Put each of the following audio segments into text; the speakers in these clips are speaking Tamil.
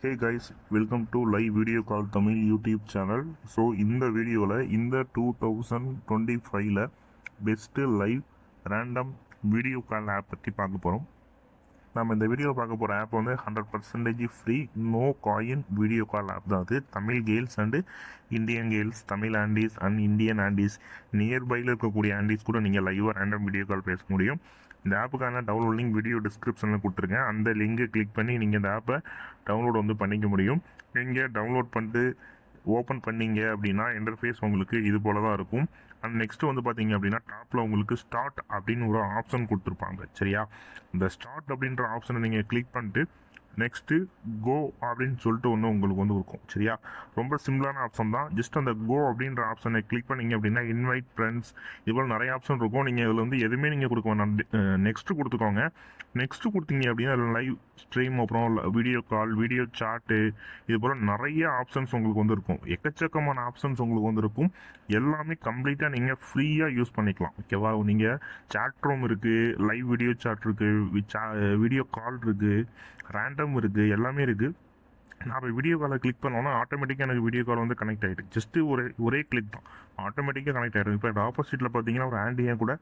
Hey guys, welcome to live video call Tamil YouTube channel. So இந்த வீடியோவில் இந்த 2025ல best live random video call app பற்றி பார்க்க போகிறோம். நம்ம இந்த வீடியோ பார்க்க போகிற ஆப் வந்து 100% free, no coin video call app தான். அது Tamil girls and Indian girls, Tamil aunties and Indian aunties, நியர்பையில் இருக்கக்கூடிய ஆண்டிஸ் கூட நீங்கள் லைவாக ரேண்டம் வீடியோ கால் பேச முடியும். இந்த ஆப்புக்கான டவுன்லோட் லிங்க் வீடியோ டிஸ்கிரிப்ஷனில் கொடுத்துருக்கேன். அந்த லிங்கை கிளிக் பண்ணி நீங்கள் இந்த ஆப்பை டவுன்லோட் வந்து பண்ணிக்க முடியும். நீங்கள் டவுன்லோட் பண்ணிட்டு ஓப்பன் பண்ணீங்க அப்படின்னா இன்டர்ஃபேஸ் உங்களுக்கு இது போல தான் இருக்கும். அண்ட் நெக்ஸ்ட்டு வந்து பார்த்தீங்க அப்படின்னா டாப்பில் உங்களுக்கு ஸ்டார்ட் அப்படின்னு ஒரு ஆப்ஷன் கொடுத்துருப்பாங்க. சரியா, இந்த ஸ்டார்ட் அப்படின்ற ஆப்ஷனை நீங்கள் கிளிக் பண்ணிட்டு நெக்ஸ்ட்டு கோ அப்படின்னு சொல்லிட்டு ஒன்று உங்களுக்கு வந்து இருக்கும். சரியா, ரொம்ப சிம்பிளான ஆப்ஷன் தான். ஜஸ்ட் அந்த கோ அப்படின்ற ஆப்ஷனை கிளிக் பண்ணிங்க அப்படின்னா இன்வைட் ஃப்ரெண்ட்ஸ் இது போல் நிறைய ஆப்ஷன் இருக்கும். நீங்கள் இதில் வந்து எதுவுமே நீங்கள் கொடுக்க வேணாம், நெக்ஸ்ட்டு கொடுத்துக்கோங்க. நெக்ஸ்ட்டு கொடுத்தீங்க அப்படின்னா அதில் லைவ் ஸ்ட்ரீம், அப்புறம் வீடியோ கால், வீடியோ சாட்டு, இது போல் நிறைய ஆப்ஷன்ஸ் உங்களுக்கு வந்து இருக்கும். எக்கச்சக்கமான ஆப்ஷன்ஸ் உங்களுக்கு வந்து இருக்கும். எல்லாமே கம்ப்ளீட்டாக நீங்கள் ஃப்ரீயாக யூஸ் பண்ணிக்கலாம். ஓகேவா, நீங்கள் சாட் ரூம் இருக்குது, லைவ் வீடியோ சாட் இருக்குது, வீடியோ கால் இருக்குது, ரேண்டம் இருக்குது, எல்லாமே இருக்குது. நான் இப்போ வீடியோ காலை கிளிக் பண்ணோன்னா ஆட்டோமேட்டிக்காக எனக்கு வீடியோ கால் வந்து கனெக்ட் ஆகிட்டு. ஜஸ்ட்டு ஒரே கிளிக் தான், ஆட்டோமேட்டிக்காக கனெக்ட் ஆகிடும். இப்போ எனக்கு ஆப்போசிட்டில் பார்த்தீங்கன்னா ஒரு ஆண்டியாக கூட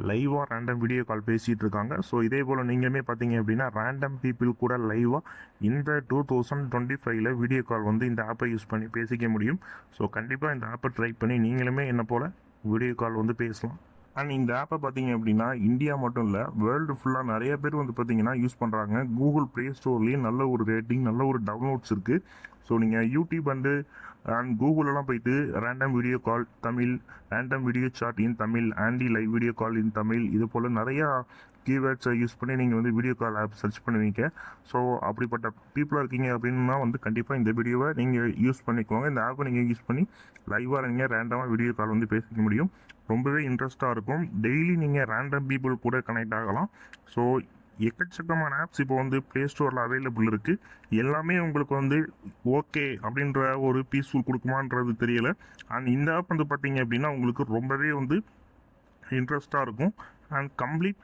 லைவாக ரேண்டம் வீடியோ கால் பேசிகிட்டு இருக்காங்க. ஸோ இதே போல் நீங்களுமே பார்த்தீங்க அப்படின்னா ரேண்டம் பீப்புள் கூட லைவாக இந்த 2025ல வீடியோ கால் வந்து இந்த ஆப்பை யூஸ் பண்ணி பேசிக்க முடியும். ஸோ கண்டிப்பாக இந்த ஆப்பை ட்ரை பண்ணி நீங்களுமே என்ன போல் வீடியோ கால் வந்து பேசலாம். அண்ட் இந்த ஆப்பை பார்த்தீங்க அப்படின்னா இந்தியா மட்டும் இல்லை, வேர்ல்டு ஃபுல்லாக நிறைய பேர் வந்து பார்த்தீங்கன்னா யூஸ் பண்ணுறாங்க. கூகுள் ப்ளே ஸ்டோர்லேயும் நல்ல ஒரு ரேட்டிங், நல்ல ஒரு டவுன்லோட்ஸ் இருக்குது. ஸோ நீங்கள் யூடியூப் அண்ட் கூகுளெலாம் போயிட்டு random video call Tamil, random video chat in Tamil, aunty live video call in Tamil, இது போல் நிறையா கீவேர்ட்ஸை யூஸ் பண்ணி நீங்கள் வந்து வீடியோ கால் ஆப் சர்ச் பண்ணுவீங்க. ஸோ அப்படிப்பட்ட பீப்புளாக இருக்கீங்க அப்படின்னா வந்து கண்டிப்பாக இந்த வீடியோவை நீங்கள் யூஸ் பண்ணிக்கோங்க. இந்த ஆப்பை நீங்கள் யூஸ் பண்ணி லைவாக நீங்கள் ரேண்டமாக வீடியோ கால் வந்து பேசிக்க முடியும். ரொம்பவே இன்ட்ரெஸ்ட்டாக இருக்கும். டெய்லி நீங்கள் ரேண்டம் பீப்புள் கூட கனெக்ட் ஆகலாம். ஸோ எக்கச்சக்கமான ஆப்ஸ் இப்போ வந்து ப்ளே ஸ்டோரில் அவைலபிள் இருக்குது. எல்லாமே உங்களுக்கு வந்து ஓகே அப்படின்ற ஒரு பீஸ்ஃபுல் கொடுக்குமான்றது தெரியலை. அண்ட் இந்த ஆப் வந்து பார்த்தீங்க அப்படின்னா உங்களுக்கு ரொம்பவே வந்து இன்ட்ரெஸ்ட்டாக இருக்கும். அண்ட் கம்ப்ளீட்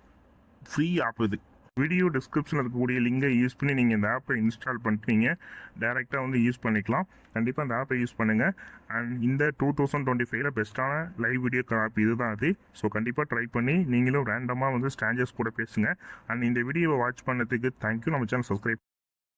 ஃப்ரீ ஆப் இது. வீடியோ டிஸ்கிரிப்ஷனில் இருக்கக்கூடிய லிங்கை யூஸ் பண்ணி நீங்கள் இந்த ஆப்பை இன்ஸ்டால் பண்ணிட்டு நீங்கள் டேரெக்டாக வந்து யூஸ் பண்ணிக்கலாம். கண்டிப்பாக இந்த ஆப்பை யூஸ் பண்ணுங்கள். அண்ட் இந்த 2025ல பெஸ்ட்டான லைவ் வீடியோ ஆப் இது தான் அது. ஸோ கண்டிப்பாக ட்ரை பண்ணி நீங்களும் ரேண்டமாக வந்து ஸ்ட்ரேஞ்சர்ஸ் கூட பேசுங்க. அண்ட் இந்த வீடியோவை வாட்ச் பண்ணதுக்கு தேங்க்யூ. நம்ம சேனல் சப்ஸ்கிரைப்